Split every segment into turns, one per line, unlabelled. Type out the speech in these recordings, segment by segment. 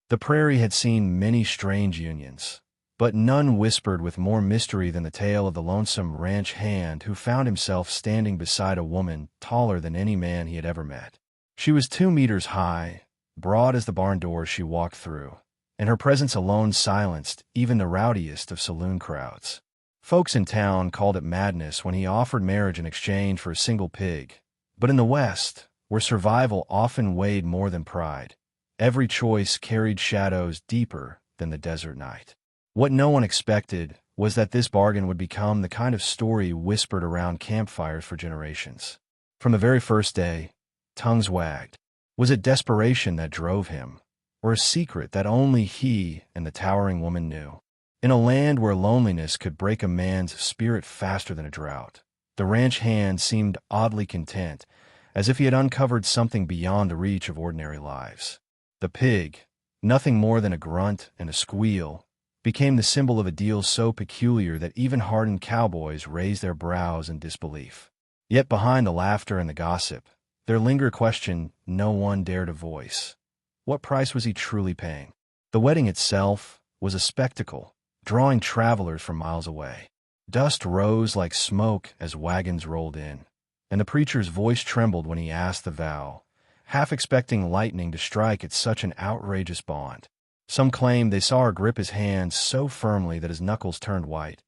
The prairie had seen many strange unions, but none whispered with more mystery than the tale of the lonesome ranch hand who found himself standing beside a woman taller than any man he had ever met. She was 2 meters high, broad as the barn doors she walked through, and her presence alone silenced even the rowdiest of saloon crowds. Folks in town called it madness when he offered marriage in exchange for a single pig, but in the West, where survival often weighed more than pride, every choice carried shadows deeper than the desert night. What no one expected was that this bargain would become the kind of story whispered around campfires for generations. From the very first day, tongues wagged. Was it desperation that drove him, or a secret that only he and the towering woman knew? In a land where loneliness could break a man's spirit faster than a drought, the ranch hand seemed oddly content, as if he had uncovered something beyond the reach of ordinary lives. The pig, nothing more than a grunt and a squeal, became the symbol of a deal so peculiar that even hardened cowboys raised their brows in disbelief. Yet behind the laughter and the gossip, there lingered a question no one dared to voice. What price was he truly paying? The wedding itself was a spectacle, drawing travelers from miles away. Dust rose like smoke as wagons rolled in, and the preacher's voice trembled when he asked the vow, half expecting lightning to strike at such an outrageous bond. Some claimed they saw her grip his hands so firmly that his knuckles turned white.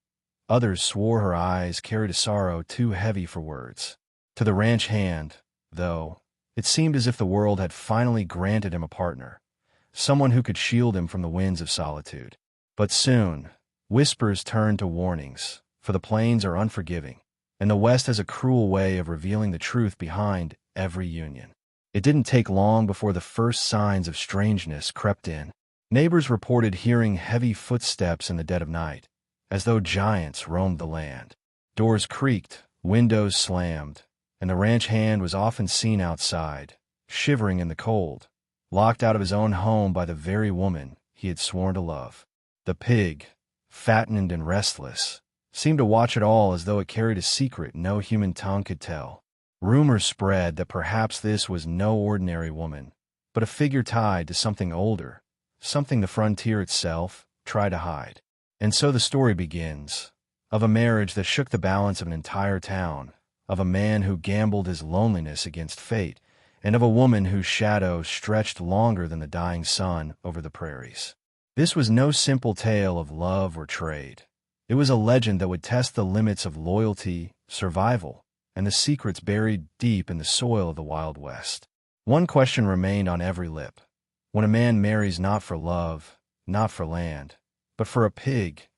Others swore her eyes carried a sorrow too heavy for words. To the ranch hand, though, it seemed as if the world had finally granted him a partner, someone who could shield him from the winds of solitude. But soon, whispers turned to warnings, for the plains are unforgiving, and the West has a cruel way of revealing the truth behind every union. It didn't take long before the first signs of strangeness crept in. Neighbors reported hearing heavy footsteps in the dead of night, as though giants roamed the land. Doors creaked, windows slammed, and the ranch hand was often seen outside, shivering in the cold, locked out of his own home by the very woman he had sworn to love. The pig, fattened and restless, seemed to watch it all as though it carried a secret no human tongue could tell. Rumors spread that perhaps this was no ordinary woman, but a figure tied to something older, something the frontier itself tried to hide. And so the story begins, of a marriage that shook the balance of an entire town, of a man who gambled his loneliness against fate, and of a woman whose shadow stretched longer than the dying sun over the prairies. This was no simple tale of love or trade. It was a legend that would test the limits of loyalty, survival, and the secrets buried deep in the soil of the Wild West. One question remained on every lip. When a man marries not for love, not for land, but for a pig,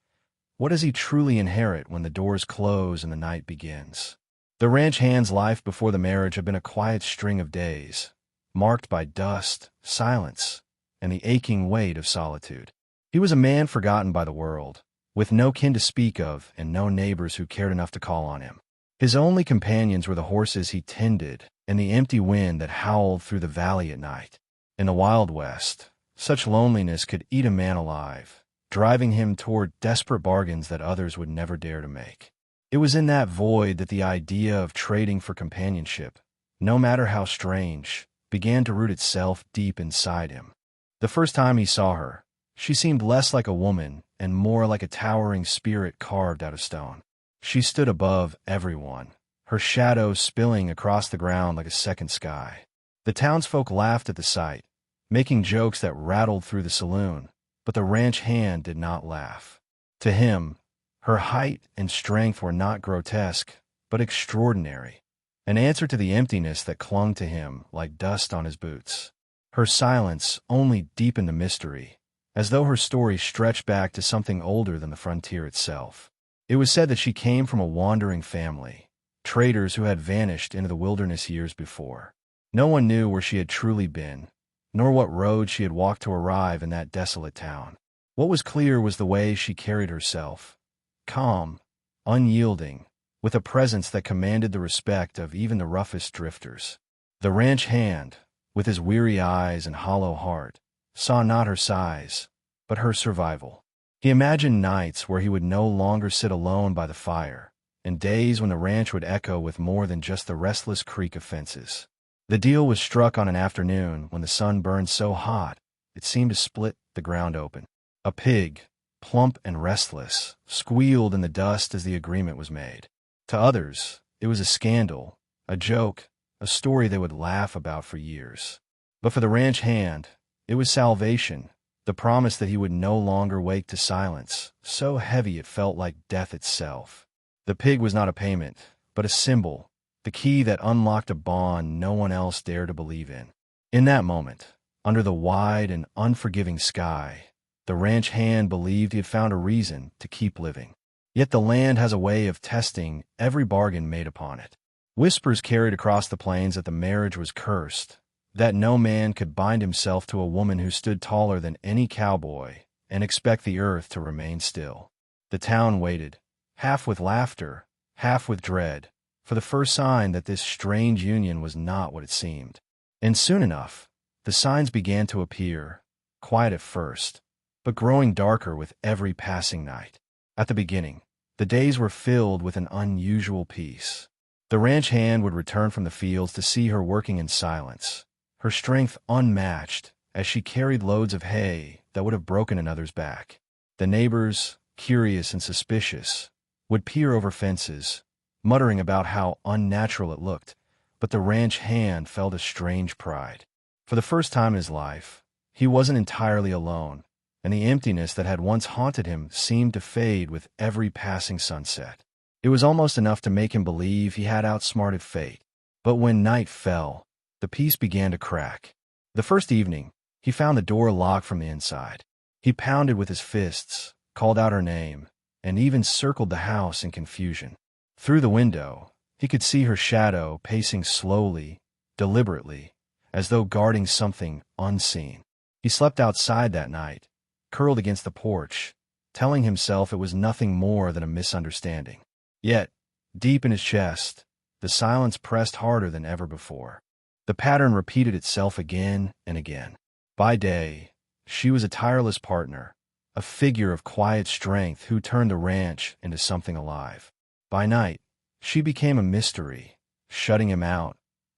what does he truly inherit when the doors close and the night begins? The ranch hand's life before the marriage had been a quiet string of days, marked by dust, silence, and the aching weight of solitude. He was a man forgotten by the world, with no kin to speak of and no neighbors who cared enough to call on him. His only companions were the horses he tended and the empty wind that howled through the valley at night. In the Wild West, such loneliness could eat a man alive, driving him toward desperate bargains that others would never dare to make. It was in that void that the idea of trading for companionship, no matter how strange, began to root itself deep inside him. The first time he saw her, she seemed less like a woman and more like a towering spirit carved out of stone. She stood above everyone, her shadow spilling across the ground like a second sky. The townsfolk laughed at the sight, making jokes that rattled through the saloon, but the ranch hand did not laugh. To him, her height and strength were not grotesque, but extraordinary, an answer to the emptiness that clung to him like dust on his boots. Her silence only deepened the mystery, as though her story stretched back to something older than the frontier itself. It was said that she came from a wandering family, traders who had vanished into the wilderness years before. No one knew where she had truly been, nor what road she had walked to arrive in that desolate town. What was clear was the way she carried herself, calm, unyielding, with a presence that commanded the respect of even the roughest drifters. The ranch hand, with his weary eyes and hollow heart, saw not her size, but her survival. He imagined nights where he would no longer sit alone by the fire, and days when the ranch would echo with more than just the restless creak of fences. The deal was struck on an afternoon when the sun burned so hot it seemed to split the ground open. A pig, plump and restless, squealed in the dust as the agreement was made. To others, it was a scandal, a joke, a story they would laugh about for years. But for the ranch hand, it was salvation, the promise that he would no longer wake to silence, so heavy it felt like death itself. The pig was not a payment, but a symbol, the key that unlocked a bond no one else dared to believe in. In that moment, under the wide and unforgiving sky, the ranch hand believed he had found a reason to keep living. Yet the land has a way of testing every bargain made upon it. Whispers carried across the plains that the marriage was cursed, that no man could bind himself to a woman who stood taller than any cowboy and expect the earth to remain still. The town waited, half with laughter, half with dread, for the first sign that this strange union was not what it seemed. And soon enough, the signs began to appear, quiet at first, but growing darker with every passing night. At the beginning, the days were filled with an unusual peace. The ranch hand would return from the fields to see her working in silence, her strength unmatched as she carried loads of hay that would have broken another's back. The neighbors, curious and suspicious, would peer over fences, muttering about how unnatural it looked, but the ranch hand felt a strange pride. For the first time in his life, he wasn't entirely alone, and the emptiness that had once haunted him seemed to fade with every passing sunset. It was almost enough to make him believe he had outsmarted fate. But when night fell, the peace began to crack. The first evening, he found the door locked from the inside. He pounded with his fists, called out her name, and even circled the house in confusion. Through the window, he could see her shadow pacing slowly, deliberately, as though guarding something unseen. He slept outside that night, curled against the porch, telling himself it was nothing more than a misunderstanding. Yet, deep in his chest, the silence pressed harder than ever before. The pattern repeated itself again and again. By day, she was a tireless partner, a figure of quiet strength who turned the ranch into something alive. By night, she became a mystery, shutting him out,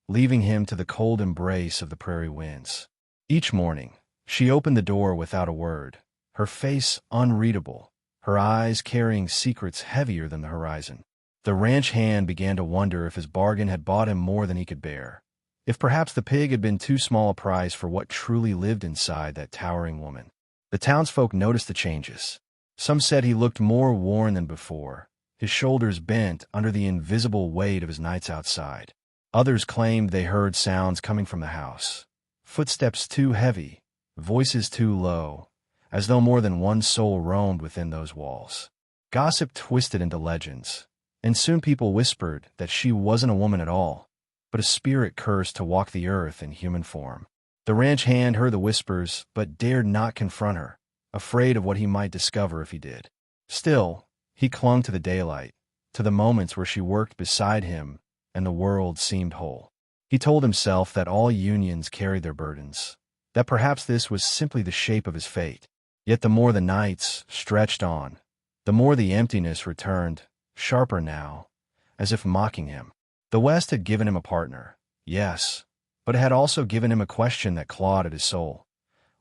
leaving him to the cold embrace of the prairie winds. Each morning, she opened the door without a word, her face unreadable, her eyes carrying secrets heavier than the horizon. The ranch hand began to wonder if his bargain had bought him more than he could bear, if perhaps the pig had been too small a price for what truly lived inside that towering woman. The townsfolk noticed the changes. Some said he looked more worn than before, his shoulders bent under the invisible weight of his nights outside. Others claimed they heard sounds coming from the house, footsteps too heavy, voices too low, as though more than one soul roamed within those walls. Gossip twisted into legends, and soon people whispered that she wasn't a woman at all, but a spirit cursed to walk the earth in human form. The ranch hand heard the whispers, but dared not confront her, afraid of what he might discover if he did. Still, he clung to the daylight, to the moments where she worked beside him and the world seemed whole. He told himself that all unions carried their burdens, that perhaps this was simply the shape of his fate. Yet the more the nights stretched on, the more the emptiness returned, sharper now, as if mocking him. The West had given him a partner, yes, but it had also given him a question that clawed at his soul.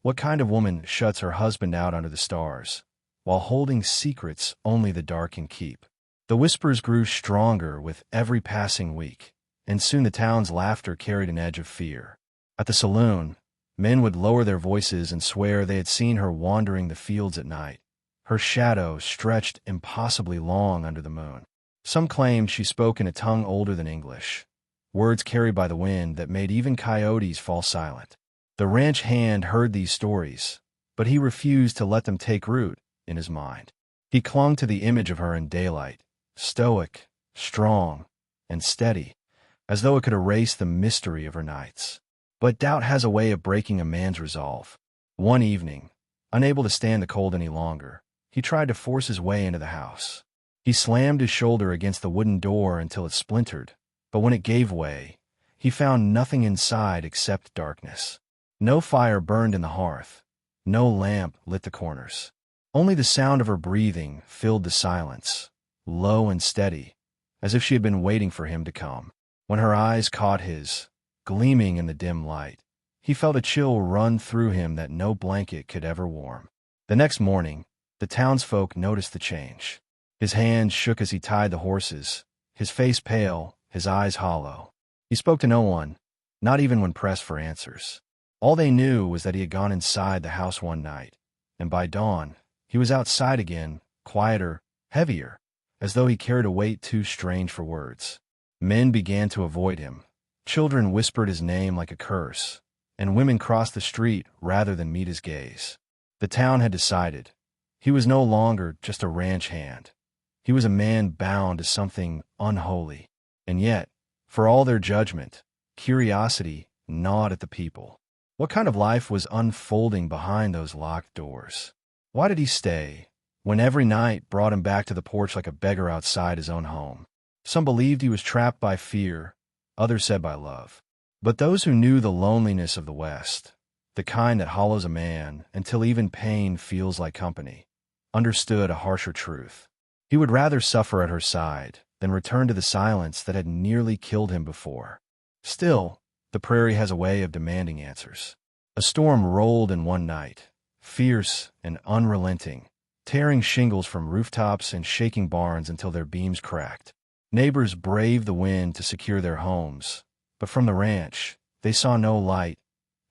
What kind of woman shuts her husband out under the stars, while holding secrets only the dark can keep? The whispers grew stronger with every passing week, and soon the town's laughter carried an edge of fear. At the saloon, men would lower their voices and swear they had seen her wandering the fields at night, her shadow stretched impossibly long under the moon. Some claimed she spoke in a tongue older than English, words carried by the wind that made even coyotes fall silent. The ranch hand heard these stories, but he refused to let them take root in his mind. He clung to the image of her in daylight, stoic, strong, and steady, as though it could erase the mystery of her nights. But doubt has a way of breaking a man's resolve. One evening, unable to stand the cold any longer, he tried to force his way into the house. He slammed his shoulder against the wooden door until it splintered, but when it gave way, he found nothing inside except darkness. No fire burned in the hearth, no lamp lit the corners. Only the sound of her breathing filled the silence, low and steady, as if she had been waiting for him to come. When her eyes caught his, gleaming in the dim light, He felt a chill run through him that no blanket could ever warm. The next morning, the townsfolk noticed the change. His hands shook as he tied the horses, his face pale, his eyes hollow. He spoke to no one, not even when pressed for answers. All they knew was that he had gone inside the house one night, and by dawn, he was outside again, quieter, heavier, as though he carried a weight too strange for words. Men began to avoid him. Children whispered his name like a curse, and women crossed the street rather than meet his gaze. The town had decided. He was no longer just a ranch hand. He was a man bound to something unholy. And yet, for all their judgment, curiosity gnawed at the people. What kind of life was unfolding behind those locked doors? Why did he stay, when every night brought him back to the porch like a beggar outside his own home? Some believed he was trapped by fear, others said by love. But those who knew the loneliness of the West, the kind that hollows a man until even pain feels like company, understood a harsher truth. He would rather suffer at her side than return to the silence that had nearly killed him before. Still, the prairie has a way of demanding answers. A storm rolled in one night, fierce and unrelenting, tearing shingles from rooftops and shaking barns until their beams cracked. Neighbors braved the wind to secure their homes, but from the ranch, they saw no light,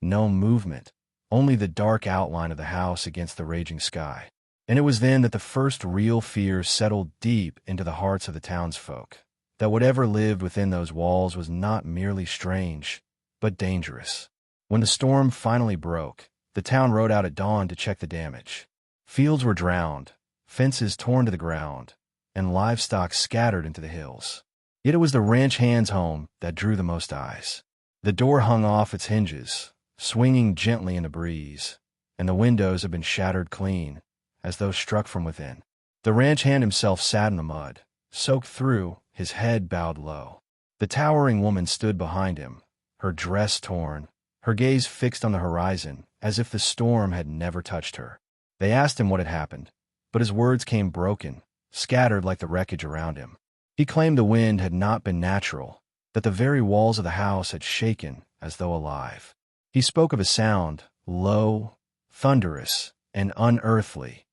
no movement, only the dark outline of the house against the raging sky. And it was then that the first real fear settled deep into the hearts of the townsfolk, that whatever lived within those walls was not merely strange, but dangerous. When the storm finally broke, the town rode out at dawn to check the damage. Fields were drowned, fences torn to the ground, and livestock scattered into the hills. Yet it was the ranch hand's home that drew the most eyes. The door hung off its hinges, swinging gently in the breeze, and the windows had been shattered clean, as though struck from within. The ranch hand himself sat in the mud, soaked through, his head bowed low. The towering woman stood behind him, her dress torn, her gaze fixed on the horizon, as if the storm had never touched her. They asked him what had happened, but his words came broken, scattered like the wreckage around him. He claimed the wind had not been natural, that the very walls of the house had shaken as though alive. He spoke of a sound, low, thunderous, and unearthly,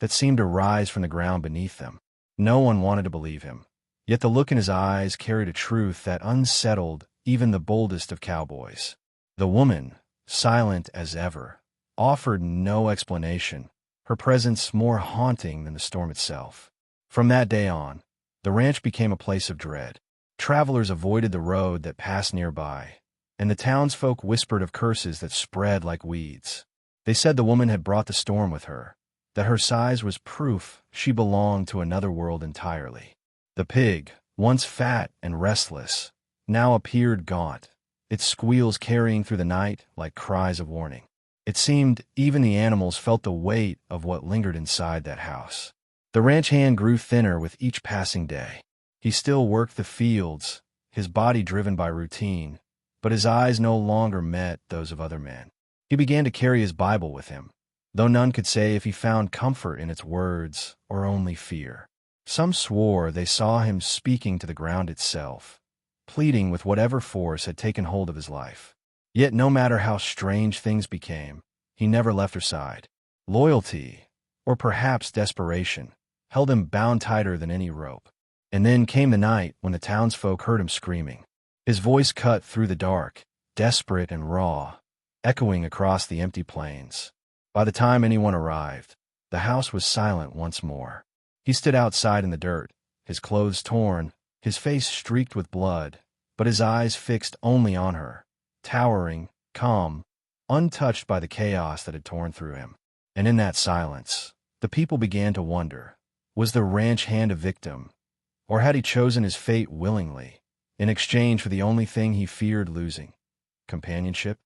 that seemed to rise from the ground beneath them. No one wanted to believe him, yet the look in his eyes carried a truth that unsettled even the boldest of cowboys. The woman, silent as ever, offered no explanation, her presence more haunting than the storm itself. From that day on, the ranch became a place of dread. Travelers avoided the road that passed nearby, and the townsfolk whispered of curses that spread like weeds. They said the woman had brought the storm with her, that her size was proof she belonged to another world entirely. The pig, once fat and restless, now appeared gaunt, its squeals carrying through the night like cries of warning. It seemed even the animals felt the weight of what lingered inside that house. The ranch hand grew thinner with each passing day. He still worked the fields, his body driven by routine, but his eyes no longer met those of other men. He began to carry his Bible with him, though none could say if he found comfort in its words or only fear. Some swore they saw him speaking to the ground itself, pleading with whatever force had taken hold of his life. Yet no matter how strange things became, he never left her side. Loyalty, or perhaps desperation, held him bound tighter than any rope. And then came the night when the townsfolk heard him screaming. His voice cut through the dark, desperate and raw, echoing across the empty plains. By the time anyone arrived, the house was silent once more. He stood outside in the dirt, his clothes torn, his face streaked with blood, but his eyes fixed only on her, towering, calm, untouched by the chaos that had torn through him. And in that silence, the people began to wonder, was the ranch hand a victim, or had he chosen his fate willingly, in exchange for the only thing he feared losing, companionship?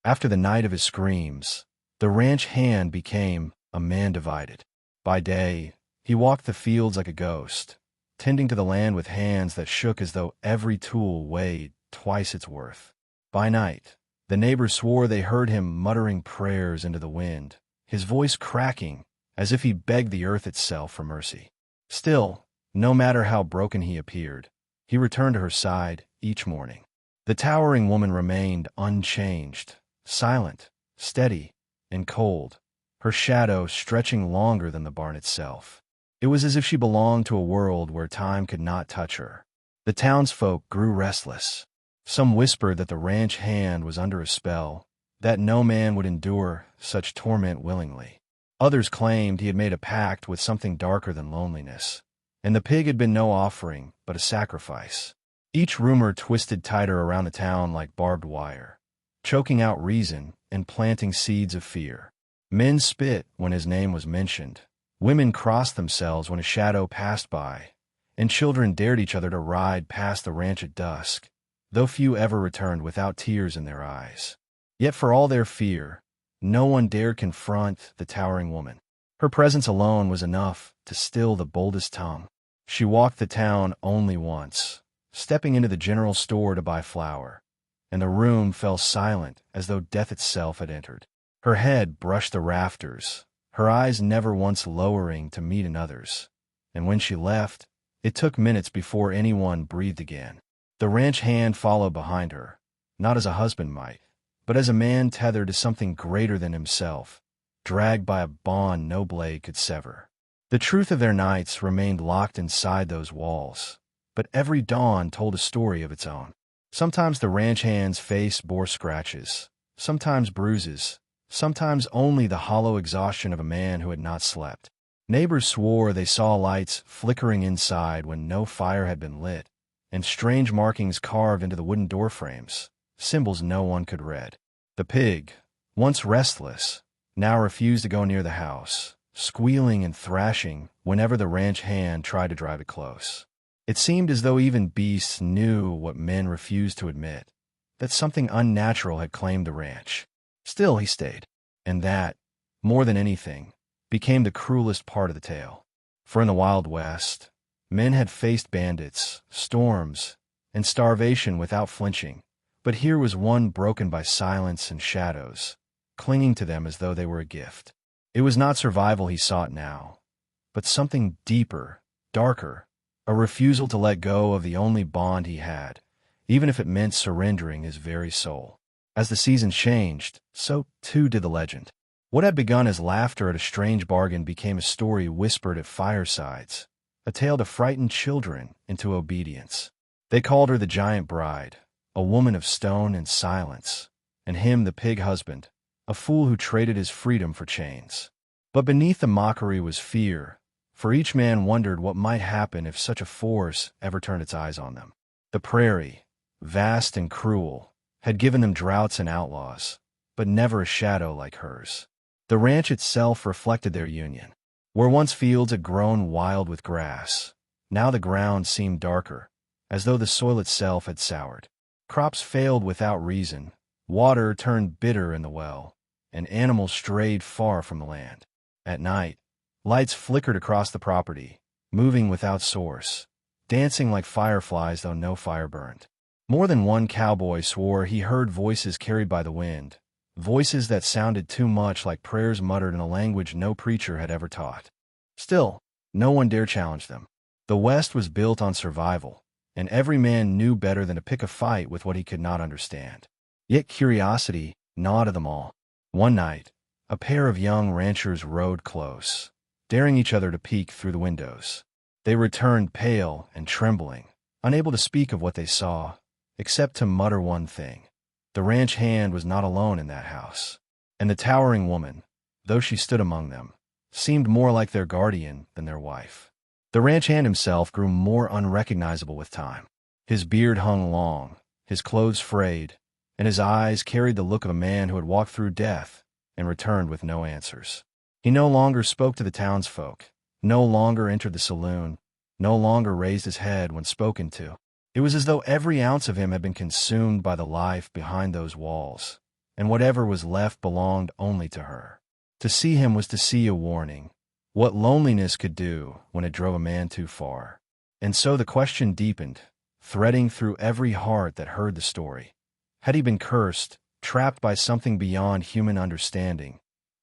After the night of his screams, the ranch hand became a man divided. By day, he walked the fields like a ghost, tending to the land with hands that shook as though every tool weighed twice its worth. By night, the neighbors swore they heard him muttering prayers into the wind, his voice cracking as if he begged the earth itself for mercy. Still, no matter how broken he appeared, he returned to her side each morning. The towering woman remained unchanged, silent, steady, and cold, her shadow stretching longer than the barn itself. It was as if she belonged to a world where time could not touch her. The townsfolk grew restless. Some whispered that the ranch hand was under a spell, that no man would endure such torment willingly. Others claimed he had made a pact with something darker than loneliness, and the pig had been no offering but a sacrifice. Each rumor twisted tighter around the town like barbed wire, choking out reason and planting seeds of fear. Men spit when his name was mentioned, women crossed themselves when a shadow passed by, and children dared each other to ride past the ranch at dusk, though few ever returned without tears in their eyes. Yet for all their fear, no one dared confront the towering woman. Her presence alone was enough to still the boldest tongue. She walked the town only once, stepping into the general store to buy flour, and the room fell silent as though death itself had entered. Her head brushed the rafters, her eyes never once lowering to meet another's, and when she left, it took minutes before anyone breathed again. The ranch hand followed behind her, not as a husband might, but as a man tethered to something greater than himself, dragged by a bond no blade could sever. The truth of their nights remained locked inside those walls, but every dawn told a story of its own. Sometimes the ranch hand's face bore scratches, sometimes bruises, sometimes only the hollow exhaustion of a man who had not slept. Neighbors swore they saw lights flickering inside when no fire had been lit, and strange markings carved into the wooden doorframes, symbols no one could read. The pig, once restless, now refused to go near the house, squealing and thrashing whenever the ranch hand tried to drive it close. It seemed as though even beasts knew what men refused to admit, that something unnatural had claimed the ranch. Still he stayed, and that, more than anything, became the cruelest part of the tale. For in the Wild West, men had faced bandits, storms, and starvation without flinching, but here was one broken by silence and shadows, clinging to them as though they were a gift. It was not survival he sought now, but something deeper, darker, a refusal to let go of the only bond he had, even if it meant surrendering his very soul. As the seasons changed, so too did the legend. What had begun as laughter at a strange bargain became a story whispered at firesides, a tale to frighten children into obedience. They called her the giant bride, a woman of stone and silence, and him the pig husband, a fool who traded his freedom for chains. But beneath the mockery was fear, for each man wondered what might happen if such a force ever turned its eyes on them. The prairie, vast and cruel, had given them droughts and outlaws, but never a shadow like hers. The ranch itself reflected their union. Where once fields had grown wild with grass, now the ground seemed darker, as though the soil itself had soured. Crops failed without reason, water turned bitter in the well, and animals strayed far from the land. At night, lights flickered across the property, moving without source, dancing like fireflies though no fire burned. More than one cowboy swore he heard voices carried by the wind, voices that sounded too much like prayers muttered in a language no preacher had ever taught. Still, no one dared challenge them. The West was built on survival, and every man knew better than to pick a fight with what he could not understand. Yet curiosity gnawed at them all. One night, a pair of young ranchers rode close, daring each other to peek through the windows. They returned pale and trembling, unable to speak of what they saw, except to mutter one thing. The ranch hand was not alone in that house, and the towering woman, though she stood among them, seemed more like their guardian than their wife. The ranch hand himself grew more unrecognizable with time. His beard hung long, his clothes frayed, and his eyes carried the look of a man who had walked through death and returned with no answers. He no longer spoke to the townsfolk, no longer entered the saloon, no longer raised his head when spoken to. It was as though every ounce of him had been consumed by the life behind those walls, and whatever was left belonged only to her. To see him was to see a warning, what loneliness could do when it drove a man too far. And so the question deepened, threading through every heart that heard the story. Had he been cursed, trapped by something beyond human understanding,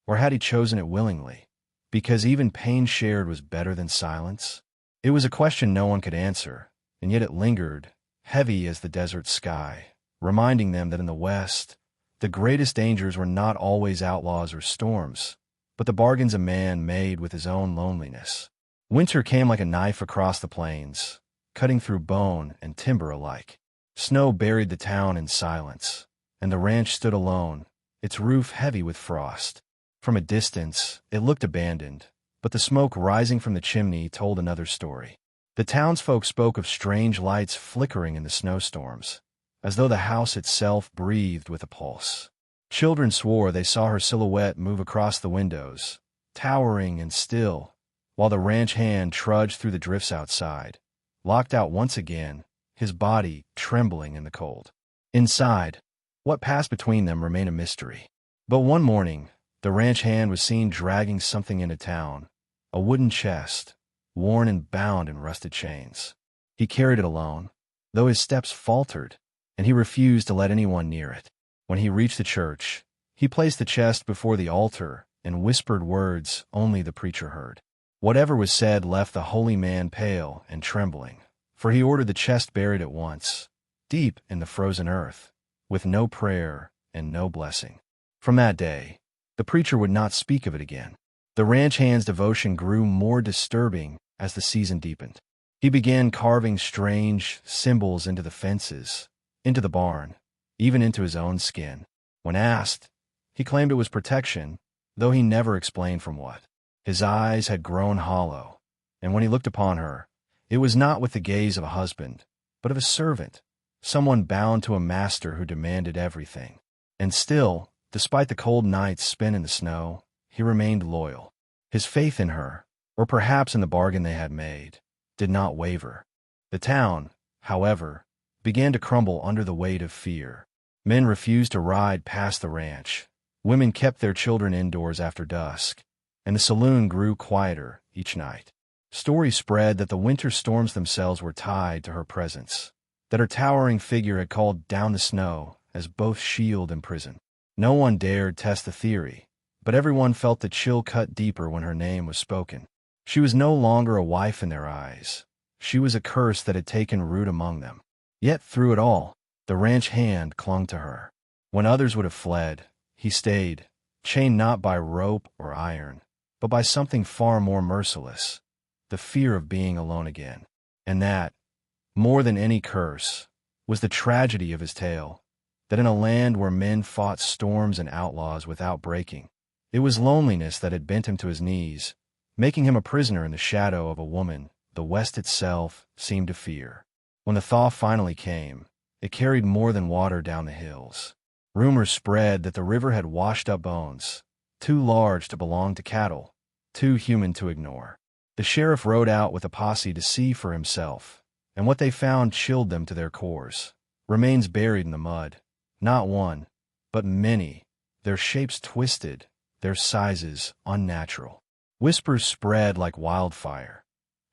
or had he chosen it willingly, because even pain shared was better than silence? It was a question no one could answer, and yet it lingered, heavy as the desert sky, reminding them that in the West, The greatest dangers were not always outlaws or storms, but the bargains a man made with his own loneliness. Winter came like a knife across the plains, cutting through bone and timber alike. Snow buried the town in silence, and the ranch stood alone, its roof heavy with frost. From a distance, it looked abandoned, but the smoke rising from the chimney told another story. The townsfolk spoke of strange lights flickering in the snowstorms, as though the house itself breathed with a pulse. Children swore they saw her silhouette move across the windows, towering and still, while the ranch hand trudged through the drifts outside, locked out once again, his body trembling in the cold. Inside, what passed between them remained a mystery. But one morning, the ranch hand was seen dragging something into town, a wooden chest, worn and bound in rusted chains. He carried it alone, though his steps faltered, and he refused to let anyone near it. When he reached the church, he placed the chest before the altar and whispered words only the preacher heard. Whatever was said left the holy man pale and trembling, for he ordered the chest buried at once, deep in the frozen earth, with no prayer and no blessing. From that day, the preacher would not speak of it again. The ranch hand's devotion grew more disturbing as the season deepened. He began carving strange symbols into the fences, into the barn, even into his own skin. When asked, he claimed it was protection, though he never explained from what. His eyes had grown hollow, and when he looked upon her, it was not with the gaze of a husband, but of a servant, someone bound to a master who demanded everything. And still, despite the cold nights spent in the snow, he remained loyal. His faith in her, or perhaps in the bargain they had made, did not waver. The town, however, began to crumble under the weight of fear. Men refused to ride past the ranch. Women kept their children indoors after dusk, and the saloon grew quieter each night. Stories spread that the winter storms themselves were tied to her presence, that her towering figure had called down the snow as both shield and prison. No one dared test the theory, but everyone felt the chill cut deeper when her name was spoken. She was no longer a wife in their eyes. She was a curse that had taken root among them. Yet through it all, the ranch hand clung to her. When others would have fled, he stayed, chained not by rope or iron, but by something far more merciless, the fear of being alone again. And that, more than any curse, was the tragedy of his tale, that in a land where men fought storms and outlaws without breaking, it was loneliness that had bent him to his knees, making him a prisoner in the shadow of a woman the West itself seemed to fear. When the thaw finally came, it carried more than water down the hills. Rumors spread that the river had washed up bones, too large to belong to cattle, too human to ignore. The sheriff rode out with a posse to see for himself, and what they found chilled them to their cores. Remains buried in the mud, not one, but many, their shapes twisted, their sizes unnatural. Whispers spread like wildfire.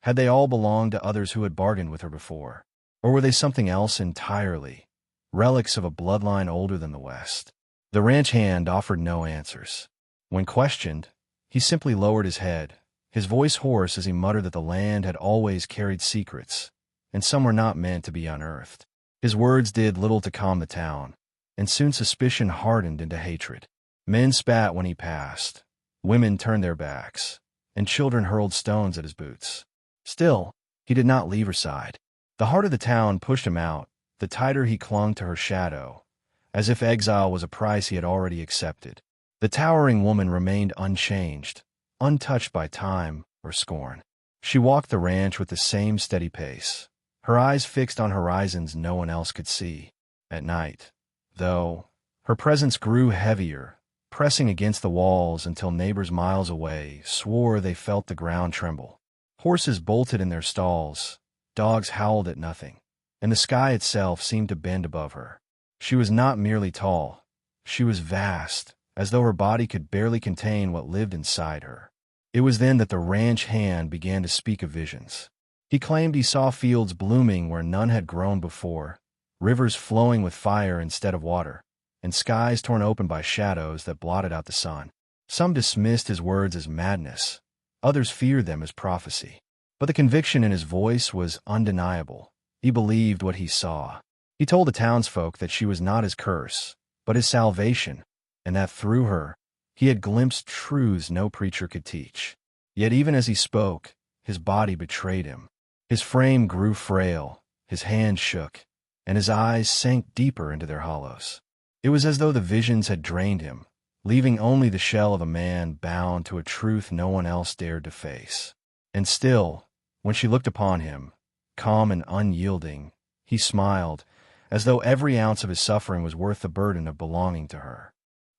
Had they all belonged to others who had bargained with her before? Or were they something else entirely, relics of a bloodline older than the West? The ranch hand offered no answers. When questioned, he simply lowered his head, his voice hoarse as he muttered that the land had always carried secrets, and some were not meant to be unearthed. His words did little to calm the town, and soon suspicion hardened into hatred. Men spat when he passed, women turned their backs, and children hurled stones at his boots. Still, he did not leave her side. The heart of the town pushed him out, the tighter he clung to her shadow, as if exile was a price he had already accepted. The towering woman remained unchanged, untouched by time or scorn. She walked the ranch with the same steady pace, her eyes fixed on horizons no one else could see. At night, though, her presence grew heavier, pressing against the walls until neighbors miles away swore they felt the ground tremble. Horses bolted in their stalls, dogs howled at nothing, and the sky itself seemed to bend above her. She was not merely tall, she was vast, as though her body could barely contain what lived inside her. It was then that the ranch hand began to speak of visions. He claimed he saw fields blooming where none had grown before, rivers flowing with fire instead of water, and skies torn open by shadows that blotted out the sun. Some dismissed his words as madness, others feared them as prophecy. But the conviction in his voice was undeniable. He believed what he saw. He told the townsfolk that she was not his curse, but his salvation, and that through her, he had glimpsed truths no preacher could teach. Yet even as he spoke, his body betrayed him. His frame grew frail, his hands shook, and his eyes sank deeper into their hollows. It was as though the visions had drained him, leaving only the shell of a man bound to a truth no one else dared to face. And still, when she looked upon him, calm and unyielding, he smiled, as though every ounce of his suffering was worth the burden of belonging to her.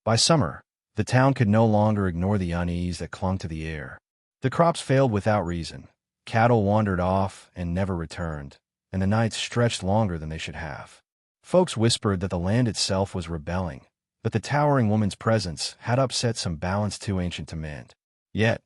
By summer, the town could no longer ignore the unease that clung to the air. The crops failed without reason, cattle wandered off and never returned, and the nights stretched longer than they should have. Folks whispered that the land itself was rebelling, that the towering woman's presence had upset some balance too ancient to mend. Yet,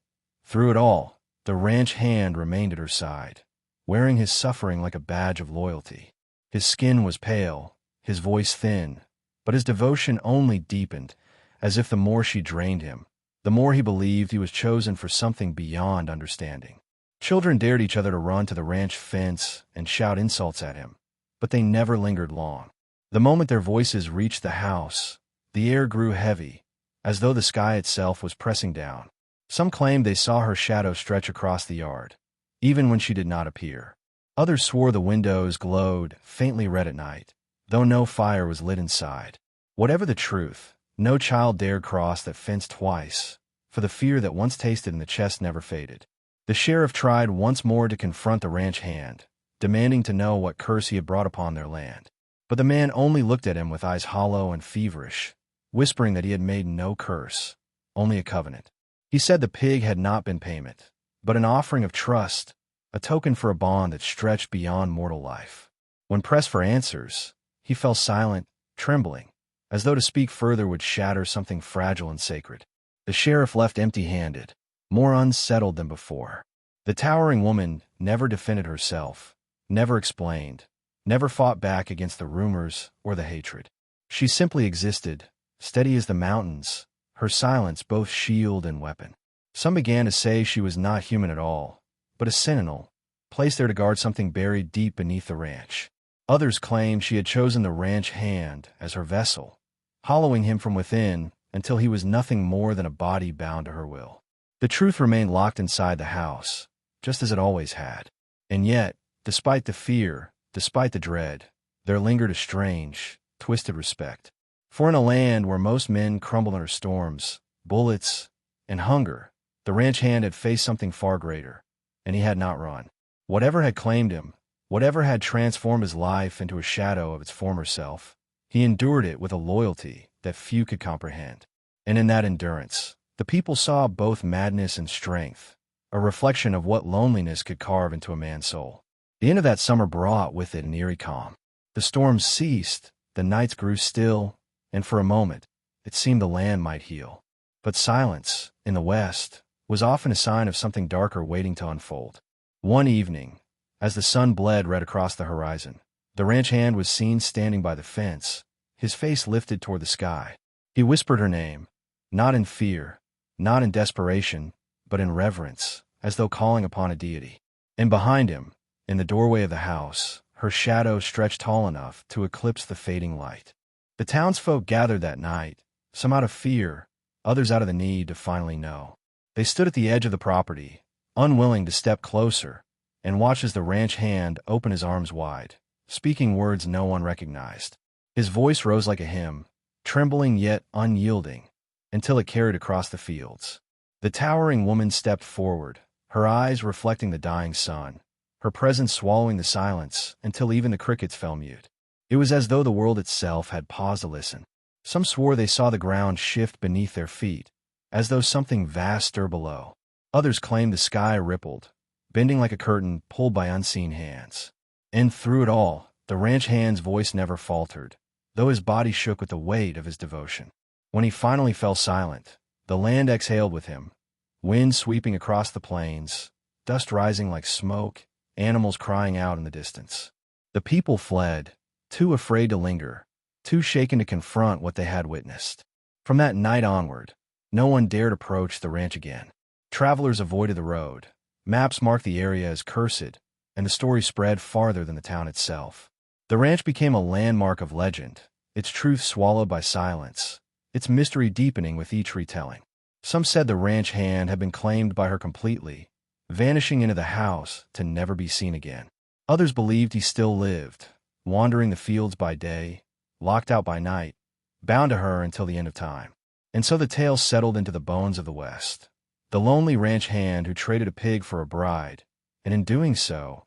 through it all, the ranch hand remained at her side, wearing his suffering like a badge of loyalty. His skin was pale, his voice thin, but his devotion only deepened, as if the more she drained him, the more he believed he was chosen for something beyond understanding. Children dared each other to run to the ranch fence and shout insults at him, but they never lingered long. The moment their voices reached the house, the air grew heavy, as though the sky itself was pressing down. Some claimed they saw her shadow stretch across the yard, even when she did not appear. Others swore the windows glowed faintly red at night, though no fire was lit inside. Whatever the truth, no child dared cross that fence twice, for the fear that once tasted in the chest never faded. The sheriff tried once more to confront the ranch hand, demanding to know what curse he had brought upon their land. But the man only looked at him with eyes hollow and feverish, whispering that he had made no curse, only a covenant. He said the pig had not been payment, but an offering of trust, a token for a bond that stretched beyond mortal life. When pressed for answers, he fell silent, trembling, as though to speak further would shatter something fragile and sacred. The sheriff left empty-handed, more unsettled than before. The towering woman never defended herself, never explained, never fought back against the rumors or the hatred. She simply existed, steady as the mountains, her silence both shield and weapon. Some began to say she was not human at all, but a sentinel, placed there to guard something buried deep beneath the ranch. Others claimed she had chosen the ranch hand as her vessel, hollowing him from within until he was nothing more than a body bound to her will. The truth remained locked inside the house, just as it always had. And yet, despite the fear, despite the dread, there lingered a strange, twisted respect. For in a land where most men crumble under storms, bullets, and hunger, the ranch hand had faced something far greater, and he had not run. Whatever had claimed him, whatever had transformed his life into a shadow of its former self, he endured it with a loyalty that few could comprehend. And in that endurance, the people saw both madness and strength, a reflection of what loneliness could carve into a man's soul. The end of that summer brought with it an eerie calm. The storms ceased, the nights grew still, and for a moment, it seemed the land might heal. But silence, in the west, was often a sign of something darker waiting to unfold. One evening, as the sun bled red across the horizon, the ranch hand was seen standing by the fence, his face lifted toward the sky. He whispered her name, not in fear, not in desperation, but in reverence, as though calling upon a deity. And behind him, in the doorway of the house, her shadow stretched tall enough to eclipse the fading light. The townsfolk gathered that night, some out of fear, others out of the need to finally know. They stood at the edge of the property, unwilling to step closer, and watched as the ranch hand opened his arms wide, speaking words no one recognized. His voice rose like a hymn, trembling yet unyielding, until it carried across the fields. The towering woman stepped forward, her eyes reflecting the dying sun, her presence swallowing the silence until even the crickets fell mute. It was as though the world itself had paused to listen. Some swore they saw the ground shift beneath their feet, as though something vast stirred below. Others claimed the sky rippled, bending like a curtain pulled by unseen hands. And through it all, the ranch hand's voice never faltered, though his body shook with the weight of his devotion. When he finally fell silent, the land exhaled with him, wind sweeping across the plains, dust rising like smoke, animals crying out in the distance. The people fled, too afraid to linger, too shaken to confront what they had witnessed. From that night onward, no one dared approach the ranch again. Travelers avoided the road, maps marked the area as cursed, and the story spread farther than the town itself. The ranch became a landmark of legend, its truth swallowed by silence, its mystery deepening with each retelling. Some said the ranch hand had been claimed by her completely, vanishing into the house to never be seen again. Others believed he still lived, wandering the fields by day, locked out by night, bound to her until the end of time. And so the tale settled into the bones of the West. The lonely ranch hand who traded a pig for a bride, and in doing so,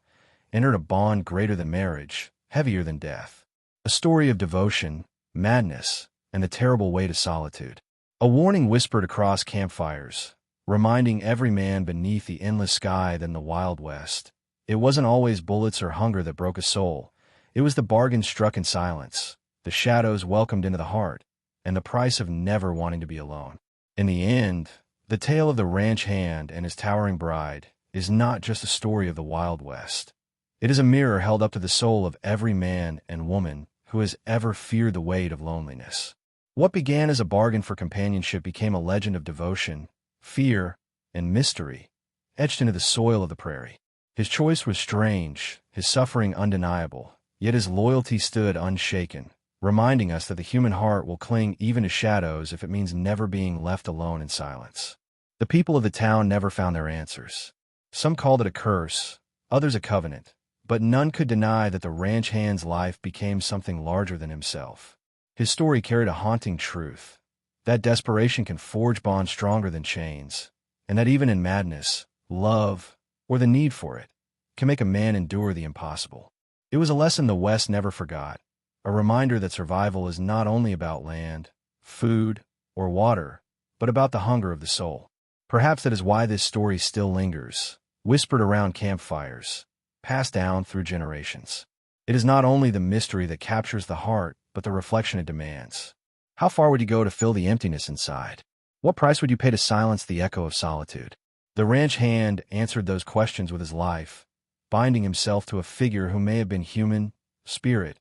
entered a bond greater than marriage, heavier than death. A story of devotion, madness, and the terrible weight of solitude. A warning whispered across campfires, reminding every man beneath the endless sky that in the Wild West, it wasn't always bullets or hunger that broke a soul. It was the bargain struck in silence, the shadows welcomed into the heart, and the price of never wanting to be alone. In the end, the tale of the ranch hand and his towering bride is not just a story of the Wild West. It is a mirror held up to the soul of every man and woman who has ever feared the weight of loneliness. What began as a bargain for companionship became a legend of devotion, fear, and mystery, etched into the soil of the prairie. His choice was strange, his suffering undeniable, yet his loyalty stood unshaken, reminding us that the human heart will cling even to shadows if it means never being left alone in silence. The people of the town never found their answers. Some called it a curse, others a covenant, but none could deny that the ranch hand's life became something larger than himself. His story carried a haunting truth, that desperation can forge bonds stronger than chains, and that even in madness, love, or the need for it, can make a man endure the impossible. It was a lesson the West never forgot, a reminder that survival is not only about land, food, or water, but about the hunger of the soul. Perhaps that is why this story still lingers, whispered around campfires, passed down through generations. It is not only the mystery that captures the heart, but the reflection it demands. How far would you go to fill the emptiness inside? What price would you pay to silence the echo of solitude? The ranch hand answered those questions with his life, binding himself to a figure who may have been human, spirit,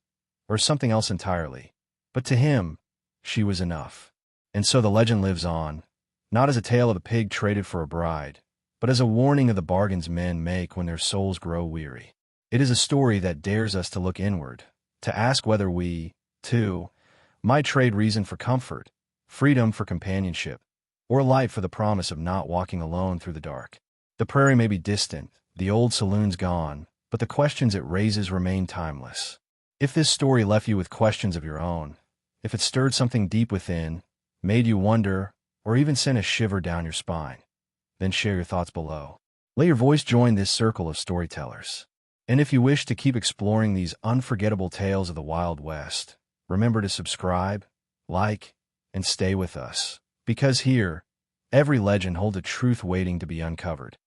or something else entirely. But to him, she was enough. And so the legend lives on, not as a tale of a pig traded for a bride, but as a warning of the bargains men make when their souls grow weary. It is a story that dares us to look inward, to ask whether we, too, might trade reason for comfort, freedom for companionship, or life for the promise of not walking alone through the dark. The prairie may be distant, the old saloons gone, but the questions it raises remain timeless. If this story left you with questions of your own, if it stirred something deep within, made you wonder, or even sent a shiver down your spine, then share your thoughts below. Let your voice join this circle of storytellers. And if you wish to keep exploring these unforgettable tales of the Wild West, remember to subscribe, like, and stay with us, because here, every legend holds a truth waiting to be uncovered.